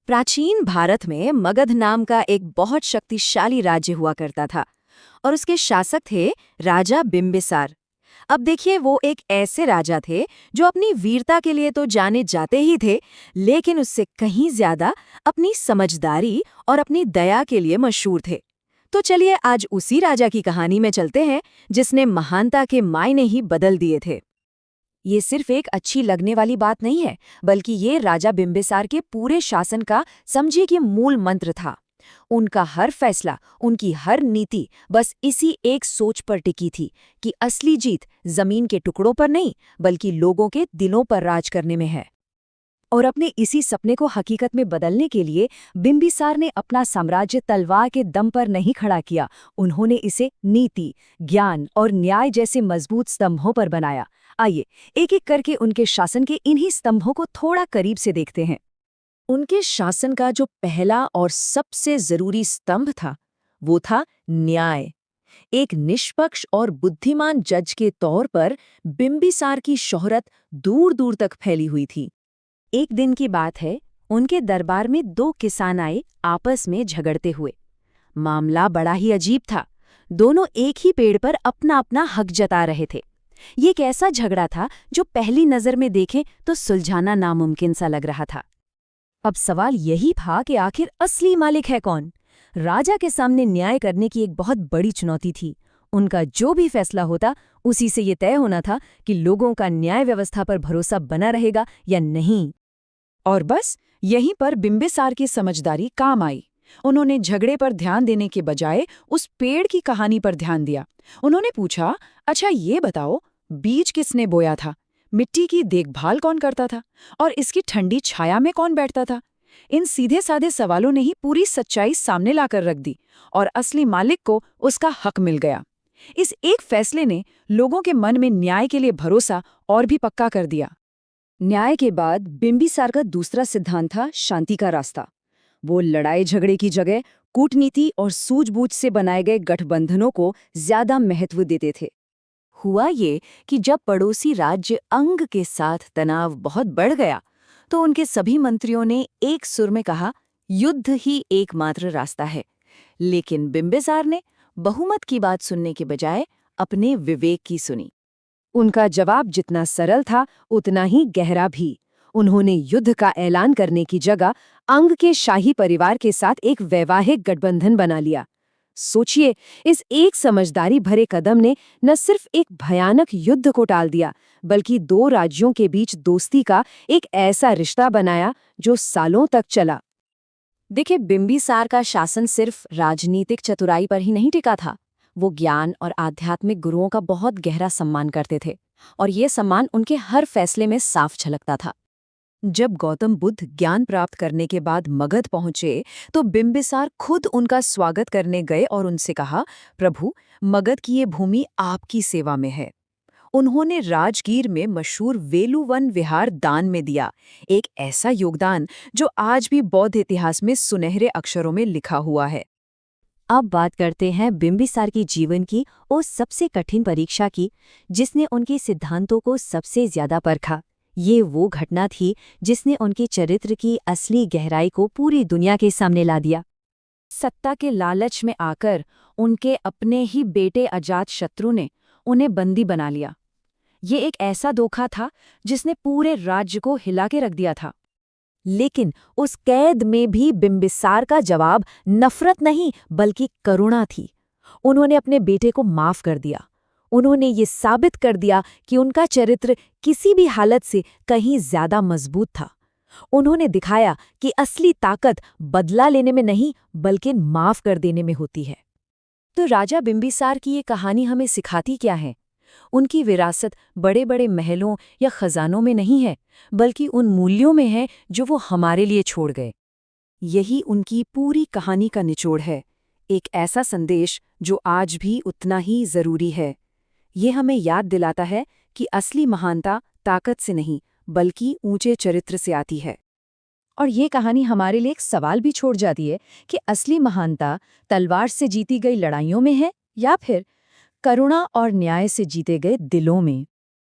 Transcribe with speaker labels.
Speaker 1: प्राचीन भारत में मगध नाम का एक बहुत शक्तिशाली राज्य हुआ करता था और उसके शासक थे राजा बिम्बिसार। अब देखिए, वो एक ऐसे राजा थे जो अपनी वीरता के लिए तो जाने जाते ही थे, लेकिन उससे कहीं ज्यादा अपनी समझदारी और अपनी दया के लिए मशहूर थे। तो चलिए आज उसी राजा की कहानी में चलते हैं जिसने महानता के मायने ही बदल दिए थे। ये सिर्फ एक अच्छी लगने वाली बात नहीं है, बल्कि ये राजा बिम्बिसार के पूरे शासन का समझिए कि मूल मंत्र था। उनका हर फैसला, उनकी हर नीति बस इसी एक सोच पर टिकी थी कि असली जीत जमीन के टुकड़ों पर नहीं, बल्कि लोगों के दिलों पर राज करने में है। और अपने इसी सपने को हकीकत में बदलने के लिए बिम्बिसार ने अपना साम्राज्य तलवार के दम पर नहीं खड़ा किया। उन्होंने इसे नीति, ज्ञान और न्याय जैसे मजबूत स्तंभों पर बनाया। आइए एक एक करके उनके शासन के इन्हीं स्तंभों को थोड़ा करीब से देखते हैं। उनके शासन का जो पहला और सबसे जरूरी स्तंभ था, वो था न्याय। एक निष्पक्ष और बुद्धिमान जज के तौर पर बिम्बिसार की शोहरत दूर दूर तक फैली हुई थी। एक दिन की बात है, उनके दरबार में दो किसान आए आपस में झगड़ते हुए। मामला बड़ा ही अजीब था। दोनों एक ही पेड़ पर अपना अपना हक जता रहे थे। ये एक ऐसा झगड़ा था जो पहली नजर में देखें तो सुलझाना नामुमकिन सा लग रहा था। अब सवाल यही था कि आखिर असली मालिक है कौन। राजा के सामने न्याय करने की एक बहुत बड़ी चुनौती थी। उनका जो भी फैसला होता, उसी से ये तय होना था कि लोगों का न्याय व्यवस्था पर भरोसा बना रहेगा या नहीं। और बस यहीं पर बिम्बिसार की समझदारी काम आई। उन्होंने झगड़े पर ध्यान देने के बजाय उस पेड़ की कहानी पर ध्यान दिया। उन्होंने पूछा, अच्छा ये बताओ, बीज किसने बोया था, मिट्टी की देखभाल कौन करता था, और इसकी ठंडी छाया में कौन बैठता था। इन सीधे साधे सवालों ने ही पूरी सच्चाई सामने लाकर रख दी और असली मालिक को उसका हक मिल गया। इस एक फैसले ने लोगों के मन में न्याय के लिए भरोसा और भी पक्का कर दिया। न्याय के बाद बिम्बिसार का दूसरा सिद्धांत था शांति का रास्ता। वो लड़ाई झगड़े की जगह कूटनीति और सूझबूझ से बनाए गए गठबंधनों को ज्यादा महत्व देते थे। हुआ ये कि जब पड़ोसी राज्य अंग के साथ तनाव बहुत बढ़ गया, तो उनके सभी मंत्रियों ने एक सुर में कहा, युद्ध ही एकमात्र रास्ता है। लेकिन बिम्बिसार ने बहुमत की बात सुनने के बजाय अपने विवेक की सुनी। उनका जवाब जितना सरल था, उतना ही गहरा भी। उन्होंने युद्ध का ऐलान करने की जगह अंग के शाही परिवार के साथ एक वैवाहिक गठबंधन बना लिया। सोचिए, इस एक समझदारी भरे कदम ने न सिर्फ एक भयानक युद्ध को टाल दिया, बल्कि दो राज्यों के बीच दोस्ती का एक ऐसा रिश्ता बनाया जो सालों तक चला। देखिए, बिम्बिसार का शासन सिर्फ राजनीतिक चतुराई पर ही नहीं टिका था। वो ज्ञान और आध्यात्मिक गुरुओं का बहुत गहरा सम्मान करते थे, और ये सम्मान उनके हर फैसले में साफ झलकता था। जब गौतम बुद्ध ज्ञान प्राप्त करने के बाद मगध पहुंचे, तो बिम्बिसार खुद उनका स्वागत करने गए और उनसे कहा, प्रभु, मगध की ये भूमि आपकी सेवा में है। उन्होंने राजगीर में मशहूर वेलुवन विहार दान में दिया, एक ऐसा योगदान जो आज भी बौद्ध इतिहास में सुनहरे अक्षरों में लिखा हुआ है। अब बात करते हैं बिम्बिसार की जीवन की उस सबसे कठिन परीक्षा की, जिसने उनके सिद्धांतों को सबसे ज्यादा परखा। ये वो घटना थी जिसने उनके चरित्र की असली गहराई को पूरी दुनिया के सामने ला दिया। सत्ता के लालच में आकर उनके अपने ही बेटे अजातशत्रु ने उन्हें बंदी बना लिया। ये एक ऐसा धोखा था जिसने पूरे राज्य को हिला के रख दिया था। लेकिन उस कैद में भी बिम्बिसार का जवाब नफरत नहीं, बल्कि करुणा थी। उन्होंने अपने बेटे को माफ कर दिया। उन्होंने ये साबित कर दिया कि उनका चरित्र किसी भी हालत से कहीं ज्यादा मजबूत था। उन्होंने दिखाया कि असली ताकत बदला लेने में नहीं, बल्कि माफ कर देने में होती है। तो राजा बिम्बिसार की ये कहानी हमें सिखाती क्या है? उनकी विरासत बड़े बड़े महलों या खजानों में नहीं है, बल्कि उन मूल्यों में है जो वो हमारे लिए छोड़ गए। यही उनकी पूरी कहानी का निचोड़ है, एक ऐसा संदेश जो आज भी उतना ही जरूरी है। ये हमें याद दिलाता है कि असली महानता ताकत से नहीं, बल्कि ऊंचे चरित्र से आती है। और ये कहानी हमारे लिए एक सवाल भी छोड़ जाती है कि असली महानता तलवार से जीती गई लड़ाइयों में है, या फिर करुणा और न्याय से जीते गए दिलों में।